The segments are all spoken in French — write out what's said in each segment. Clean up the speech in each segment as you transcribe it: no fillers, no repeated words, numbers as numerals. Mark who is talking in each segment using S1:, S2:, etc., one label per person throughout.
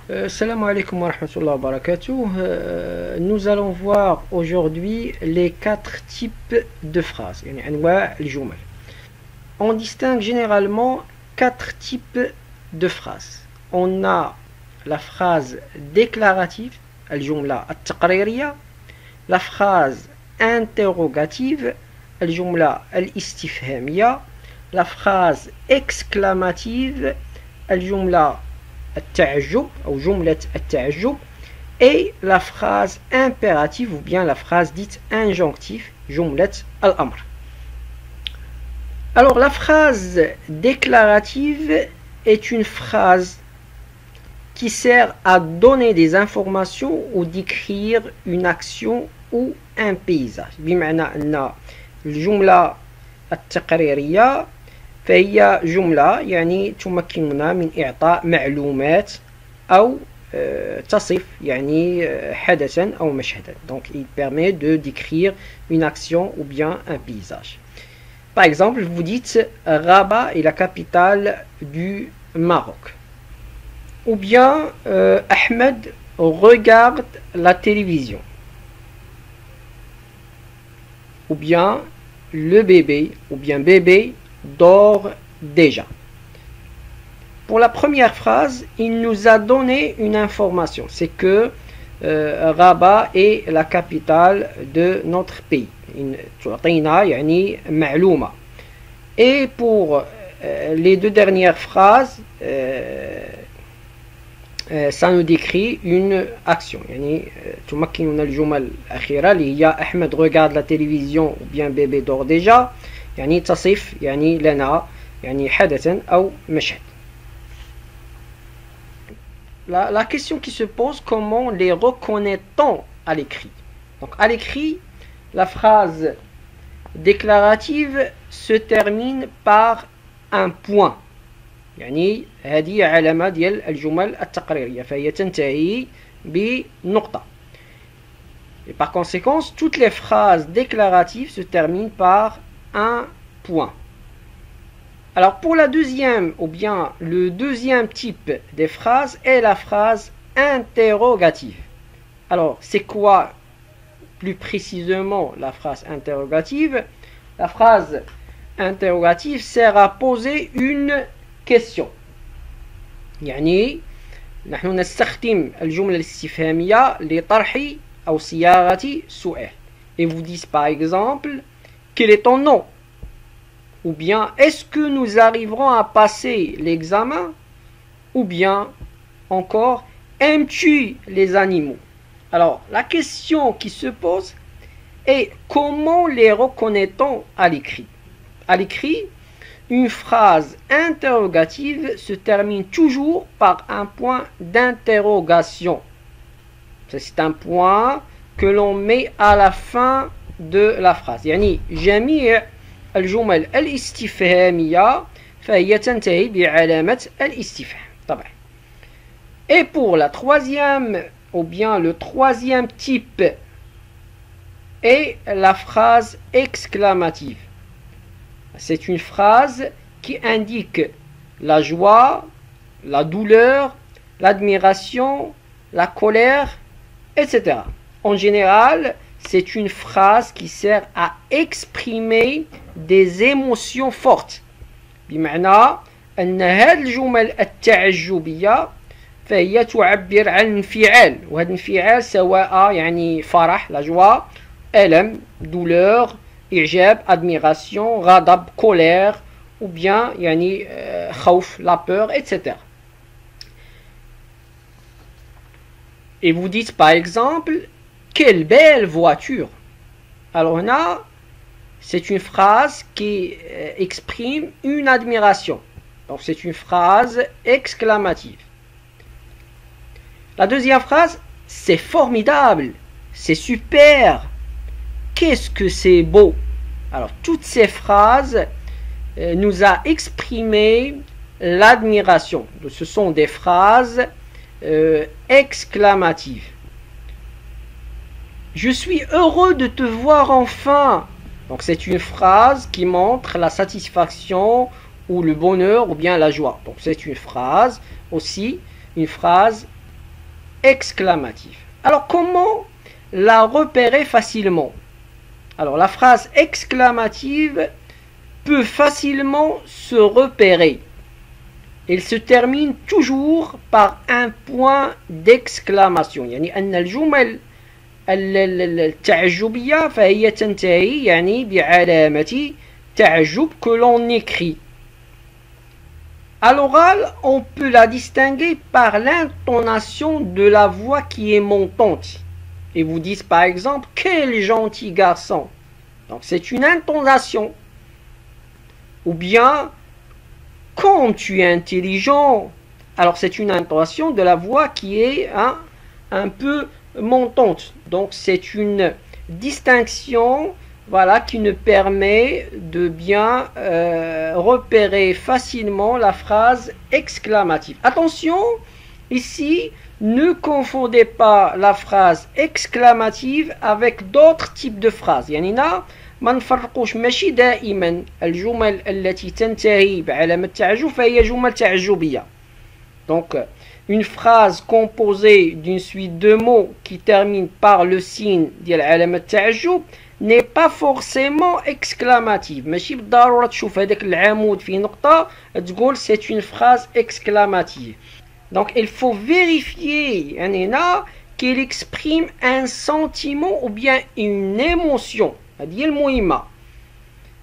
S1: Salam alaikum wa rahmatullahi wa barakatuh. Nous allons voir aujourd'hui les 4 types de phrases. يعني أنواع الجمل. On distingue généralement 4 types de phrases. On a la phrase déclarative, الجملة التقريرية, la phrase interrogative, الجملة الاستفهامية, la phrase exclamative, الجملة التعجب أو جملة التعجب, et la phrase impérative ou bien la phrase dite injonctive, جملة الأمر. Alors la phrase déclarative est une phrase qui sert à donner des informations ou décrire une action ou un paysage. بمعنى أن الجملة التقريرية فهي جملة يعني تمكننا من إعطاء معلومات أو تصف يعني حدثا أو مشهدا. Donc il permet de décrire une action ou bien un paysage. Par exemple, vous dites Rabat est la capitale du Maroc. Ou bien Ahmed regarde la télévision. Ou bien le bébé ou bien bébé dort déjà. Pour la première phrase, il nous a donné une information. C'est que Rabat est la capitale de notre pays. Et pour les deux dernières phrases, ça nous décrit une action. يعني تمكننا الجمل الأخيرة اللي هي أحمد regarde la télévision ou bien bébé dort déjà. يعني تصف يعني لنا يعني حدثا أو مشهد. La question qui se pose, comment les reconnaît-on à l'écrit? Donc à l'écrit, la phrase déclarative se termine par un point. يعني هذه علامة ديال الجمل التقريرية فهي تنتهي بنقطة. Et par conséquent, toutes les phrases déclaratives se terminent par un point. Alors pour la deuxième ou bien le deuxième type des phrases est la phrase interrogative. Alors c'est quoi plus précisément la phrase interrogative? La phrase interrogative sert à poser une question. يعني نحن نستخدم الجملة الاستفهامية لطرح أو صياغة سؤال. Et vous dites par exemple, quel est ton nom? Ou bien, est-ce que nous arriverons à passer l'examen? Ou bien, encore, aimes-tu les animaux? Alors, la question qui se pose est comment les reconnaît-on à l'écrit? À l'écrit, une phrase interrogative se termine toujours par un point d'interrogation. C'est un point que l'on met à la fin de la phrase. يعني جميع الجمل الاستفهامية فهي تنتهي بعلامة الاستفهام طبعا. Et pour la troisième ou bien le troisième type est la phrase exclamative. C'est une phrase qui indique la joie, la douleur, l'admiration, la colère, etc. En général, c'est une phrase qui sert à exprimer des émotions fortes. بمعنى أن هذه الجمل التعجبية فهي تعبر عن انفعال وهذا الانفعال سواء يعني فرح la joie, ألم, douleur, إعجاب, admiration, غضب, colère ou bien يعني خوف, la peur, etc. Et vous dites par exemple quelle belle voiture. Alors là, c'est une phrase qui exprime une admiration. Donc c'est une phrase exclamative. La deuxième phrase, c'est formidable, c'est super, qu'est-ce que c'est beau. Alors toutes ces phrases nous a exprimé l'admiration. Ce sont des phrases exclamatives. Je suis heureux de te voir enfin. Donc c'est une phrase qui montre la satisfaction ou le bonheur ou bien la joie. Donc c'est une phrase aussi, une phrase exclamative. Alors comment la repérer facilement? Alors la phrase exclamative peut facilement se repérer. Elle se termine toujours par un point d'exclamation. يعني أن الجمل التعجبية فهي تنتهي يعني بعلامة تعجب que l'on écrit. À l'oral, on peut la distinguer par l'intonation de la voix qui est montante. Et vous dites par exemple, quel gentil garçon. Donc c'est une intonation. Ou bien, quand tu es intelligent. Alors c'est une intonation de la voix qui est un peu montante. Donc c'est une distinction, voilà, qui nous permet de bien repérer facilement la phrase exclamative. Attention, ici, ne confondez pas la phrase exclamative avec d'autres types de phrases. يعني هنا ما نفرقوش ماشي دائما الجمل التي تنتهي بعلامة تعجب فهي جمل تعجبية. Donc, une phrase composée d'une suite de mots qui termine par le signe ديال علامة تعجب n'est pas forcément exclamative. ماشي بالضرورة تشوف هذاك العمود فيه نقطة تقول c'est une phrase exclamative. Donc il faut vérifier يعني هنا qu'elle exprime un sentiment ou bien une émotion. هذه المهمة.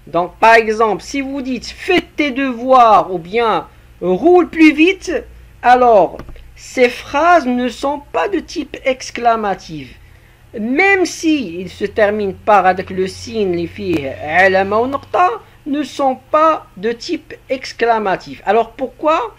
S1: Donc par exemple, si vous dites fais tes devoirs ou bien roule plus vite, alors ces phrases ne sont pas de type exclamatif. Même si ils se terminent par avec le signe les filles علامة ou نقطة, ne sont pas de type exclamatif. Alors pourquoi?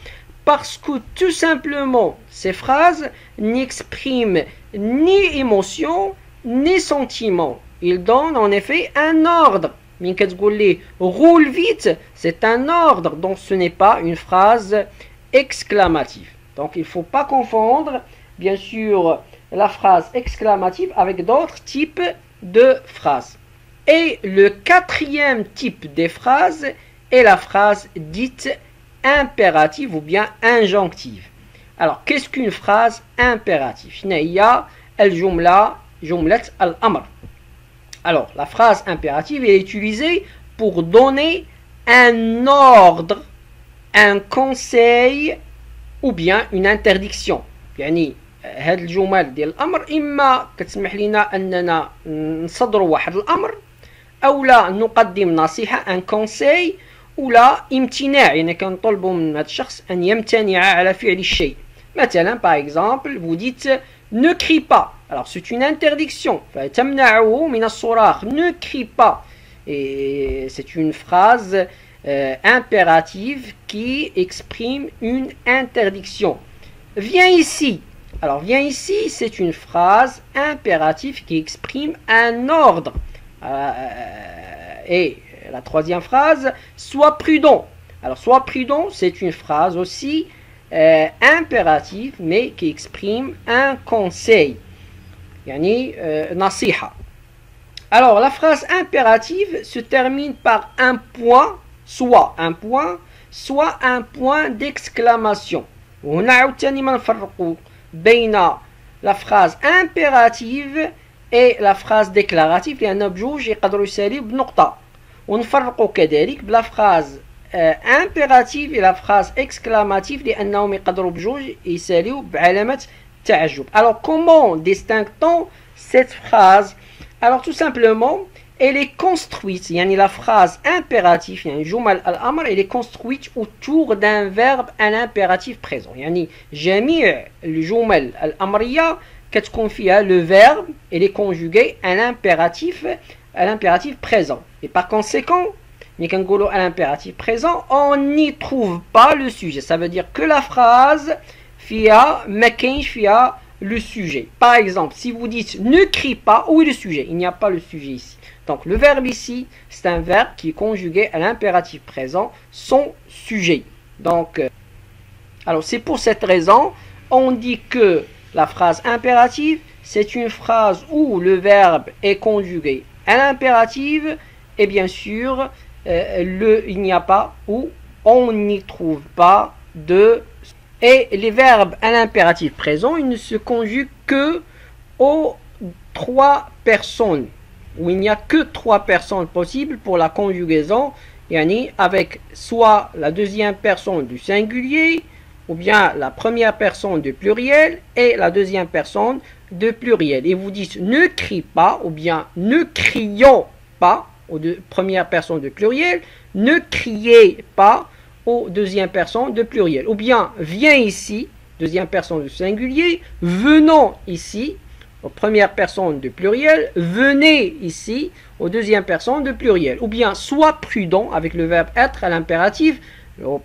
S1: Parce que tout simplement ces phrases n'expriment ni émotion ni sentiment. Ils donnent en effet un ordre. من كتقول لي roule vite, c'est un ordre, donc ce n'est pas une phrase exclamative. Donc il ne faut pas confondre bien sûr la phrase exclamative avec d'autres types de phrases. Et le quatrième type des phrases est la phrase dite impérative ou bien injonctive. Alors qu'est-ce qu'une phrase impérative? هي الجملة جملة الأمر. Alors la phrase impérative est utilisée pour donner un ordre, un conseil ou bien une interdiction. يعني هاد الجمل ديال الامر اما كتسمح لنا اننا نصدروا واحد الامر او لا نقدم نصيحه ان كونساي ولا امتناع يعني كنطلبوا من هذا الشخص ان يمتنع على فعل الشيء. مثلا par exemple vous dites ne crie pas. Alors c'est une interdiction. فتمنعه من الصراخ. Ne crie pas. Et c'est une phrase impérative qui exprime une interdiction. Viens ici. Alors, viens ici, c'est une phrase impérative qui exprime un ordre. Et la troisième phrase, sois prudent. Alors, sois prudent, c'est une phrase aussi impérative, mais qui exprime un conseil. Yani, nasiha. Alors, la phrase impérative se termine par un point, soit un point d'exclamation. وهنا عاوتاني ما نفرقوا بين la phrase impérative et la phrase déclarative لأن بجوج يقدروا يساليو بنقطة. ونفرقوا كذلك بلا phrase impérative et la phrase exclamative لأنهم يقدروا بجوج يساليو بعلامة تعجب. Alors comment distingue-t-on cette phrase? Alors tout simplement, elle est construite, يعني la phrase impérative, يعني جمل الأمر, elle est construite autour d'un verbe à l'impératif présent. يعني جميع الجمل الأمرية كتكون فيها le verbe, elle est conjuguée à l'impératif présent. Et par conséquent, ملي كنقولوا à l'impératif présent, on n'y trouve pas le sujet. Ça veut dire que la phrase فيها ما كاينش فيها le sujet. Par exemple, si vous dites ne crie pas, où est le sujet? Il n'y a pas le sujet ici. Donc le verbe ici, c'est un verbe qui est conjugué à l'impératif présent, son sujet. Donc, alors c'est pour cette raison, on dit que la phrase impérative, c'est une phrase où le verbe est conjugué à l'impératif et bien sûr, il n'y a pas ou on n'y trouve pas de Et les verbes à l'impératif présent, ils ne se conjuguent que aux 3 personnes, où il n'y a que 3 personnes possibles pour la conjugaison, yani avec soit la deuxième personne du singulier, ou bien la première personne du pluriel et la deuxième personne de pluriel. Et vous dites ne crie pas, ou bien ne crions pas aux première personne de pluriel, ne criez pas aux deuxième personne de pluriel. Ou bien viens ici, deuxième personne du singulier, venons ici, aux première personne de pluriel, venez ici, aux deuxième personne de pluriel. Ou bien sois prudent avec le verbe être à l'impératif, aux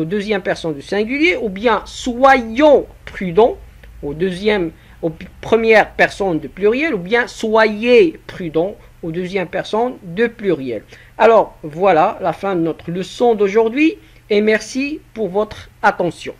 S1: deuxième personne du singulier, ou bien soyons prudents aux première personne de pluriel, ou bien soyez prudents aux deuxième personne de pluriel. Alors voilà la fin de notre leçon d'aujourd'hui et merci pour votre attention.